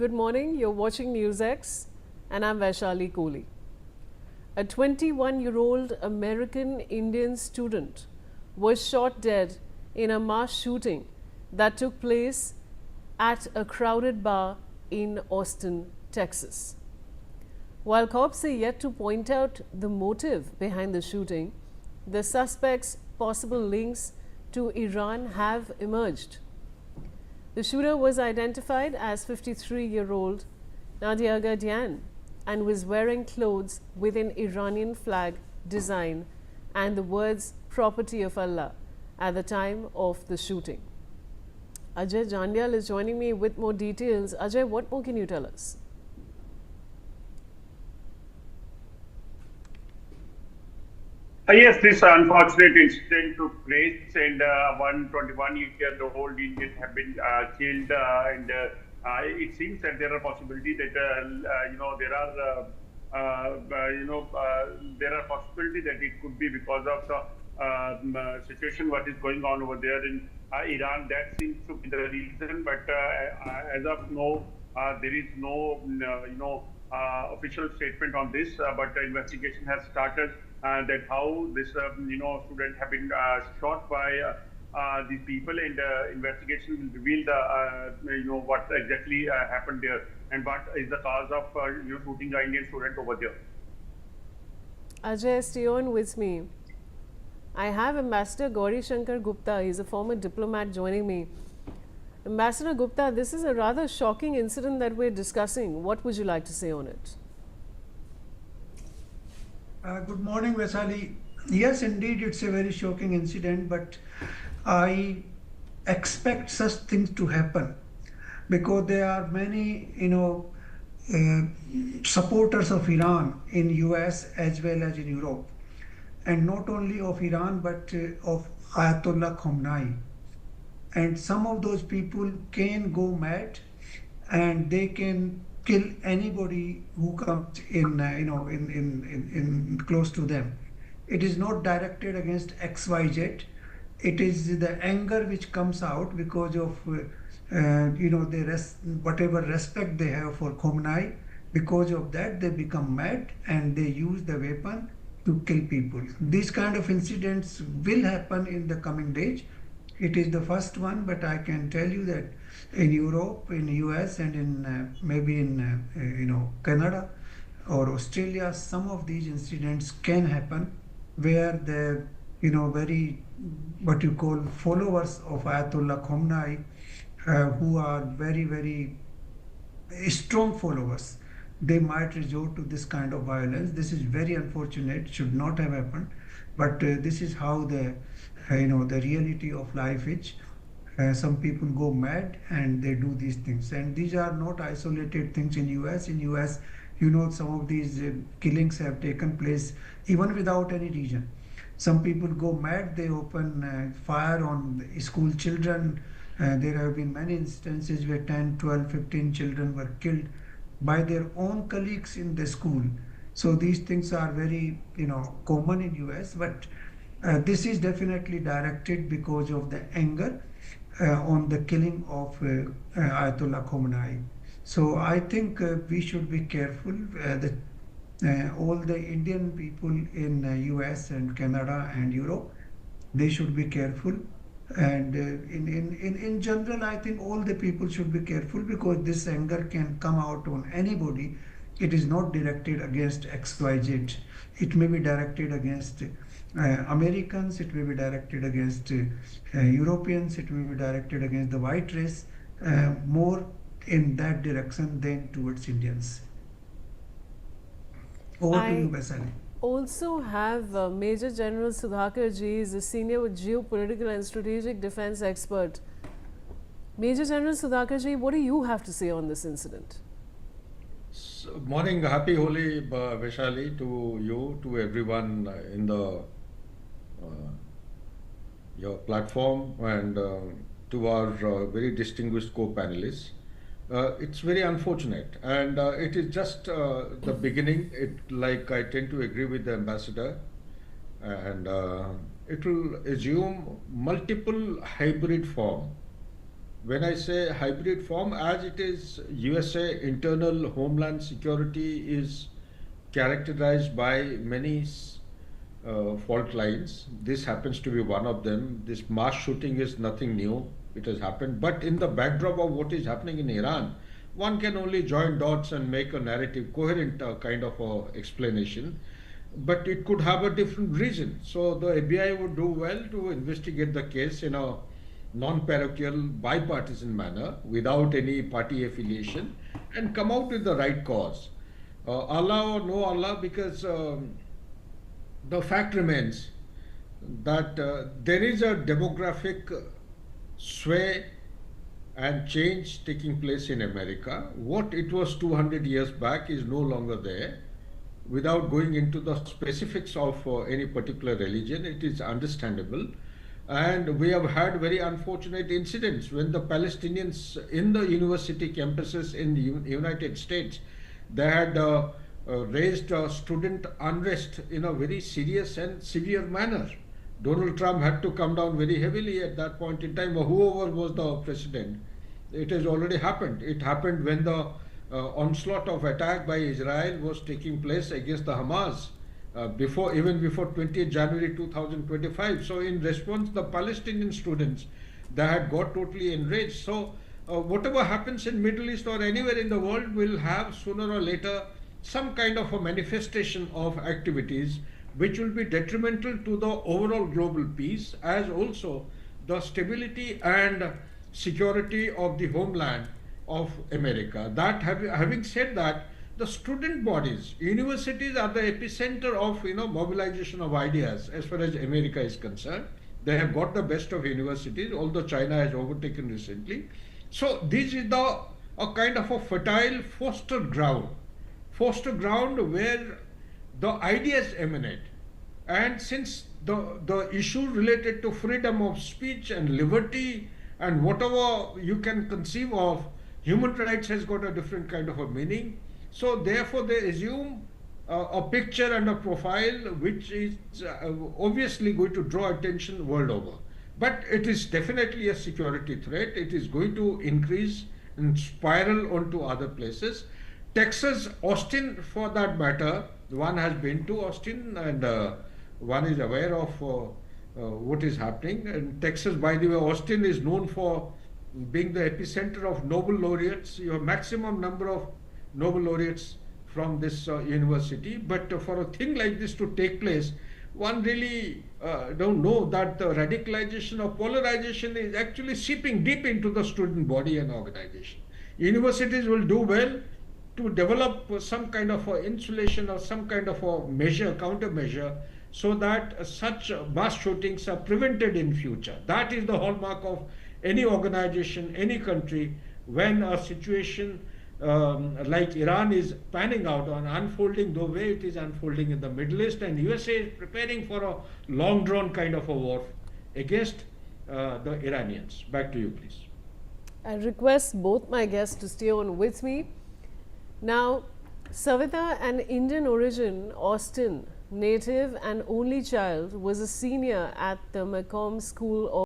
good morning. You're watching NewsX and I'm Vaishali Kohli. A 21-year-old American Indian student was shot dead in a mass shooting that took place at a crowded bar in Austin, Texas. While cops are yet to point out the motive behind the shooting, the suspect's possible links to Iran have emerged. The shooter was identified as 53-year-old Nadia Gadian and was wearing clothes with an Iranian flag design and the words "Property of Allah" at the time of the shooting. Ajay Jandyal is joining me with more details. Ajay, what more can you tell us? Yes, this unfortunate incident took place, and one 21-year-old Indian have been killed, and it seems that there are possibility that there are possibility that it could be because of the situation what is going on over there in Iran. That seems to be the reason, but as of now, there is no official statement on this, but the investigation has started. That how this student have been shot by these people, and investigation will reveal the what exactly happened there and what is the cause of shooting the Indian student over there. Ajay, stay on with me. I have Ambassador Gauri Shankar Gupta. He's a former diplomat joining me. Ambassador Gupta, this is a rather shocking incident that we're discussing. What would you like to say on it? Good morning, Vaishali. Yes, indeed, it's a very shocking incident, but I expect such things to happen because there are many, supporters of Iran in US as well as in Europe, and not only of Iran but of Ayatollah Khamenei. And some of those people can go mad, and they can kill anybody who comes in close to them. It is not directed against XYZ. It is the anger which comes out because of whatever respect they have for Khamenei. Because of that, they become mad and they use the weapon to kill people. These kind of incidents will happen in the coming days. It is the first one, but I can tell you that in Europe, in US, and in maybe in Canada or Australia, some of these incidents can happen where the very what you call followers of Ayatollah Khamenei, who are very very strong followers, they might resort to this kind of violence. This is very unfortunate. Should not have happened, but this is how the the reality of life is. Some people go mad and they do these things, and these are not isolated things in US. In US, some of these killings have taken place even without any reason. Some people go mad, they open fire on school children. There have been many instances where 10, 12, 15 children were killed by their own colleagues in the school. So these things are very common in US, but this is definitely directed because of the anger on the killing of Ayatollah Khamenei. So I think we should be careful that all the Indian people in US and Canada and Europe, they should be careful. And in general, I think all the people should be careful because this anger can come out on anybody. It is not directed against XYZ. It may be directed against Americans, it may be directed against Europeans, it may be directed against the white race, more in that direction than towards Indians. Over to you, Vaishali. Also have Major General Sudhakar Ji is a senior geopolitical and strategic defense expert. Major General Sudhakar Ji, what do you have to say on this incident? Morning, happy Holi, Vaishali, to you, to everyone in the your platform, and to our very distinguished co-panelists. It's very unfortunate, and it is just the beginning. I tend to agree with the ambassador, and it will assume multiple hybrid form when I say hybrid form, as it is, USA internal homeland security is characterized by many fault lines. This happens to be one of them. This mass shooting is nothing new. It has happened. But in the backdrop of what is happening in Iran, one can only join dots and make a narrative, coherent kind of explanation. But it could have a different reason. So the ABI would do well to investigate the case in a non-parochial, bipartisan manner without any party affiliation and come out with the right cause. Allah or no Allah, because the fact remains that there is a demographic sway and change taking place in America. What it was 200 years back is no longer there. Without going into the specifics of any particular religion, it is understandable. And we have had very unfortunate incidents when the Palestinians in the university campuses in the United States, they had raised student unrest in a very serious and severe manner. Donald Trump had to come down very heavily at that point in time, or whoever was the president. It has already happened. It happened when the onslaught of attack by Israel was taking place against the Hamas even before 20th January 2025. So in response, the Palestinian students, they had got totally enraged. So whatever happens in Middle East or anywhere in the world will have sooner or later some kind of a manifestation of activities which will be detrimental to the overall global peace, as also the stability and security of the homeland of America. That having said that, the student bodies, universities are the epicenter of mobilization of ideas as far as America is concerned. They have got the best of universities, although China has overtaken recently. So this is a kind of a fertile foster ground where the ideas emanate. And since the issue related to freedom of speech and liberty and whatever you can conceive of, human rights has got a different kind of a meaning. So therefore they assume a picture and a profile which is obviously going to draw attention world over. But it is definitely a security threat. It is going to increase and spiral onto other places. Texas, Austin for that matter, one has been to Austin and one is aware of what is happening. And Texas, by the way, Austin is known for being the epicenter of Nobel laureates. You have maximum number of Nobel laureates from this university. But for a thing like this to take place, one really don't know that the radicalization or polarization is actually seeping deep into the student body and organization. Universities will do well to develop some kind of insulation or some kind of a measure, countermeasure, so that such mass shootings are prevented in future. That is the hallmark of any organization, any country, when a situation like Iran is panning out and unfolding the way it is unfolding in the Middle East, and USA is preparing for a long drawn kind of a war against the Iranians. Back to you, please. I request both my guests to stay on with me. Now, Savitha, an Indian origin, Austin native and only child, was a senior at the Macomb School of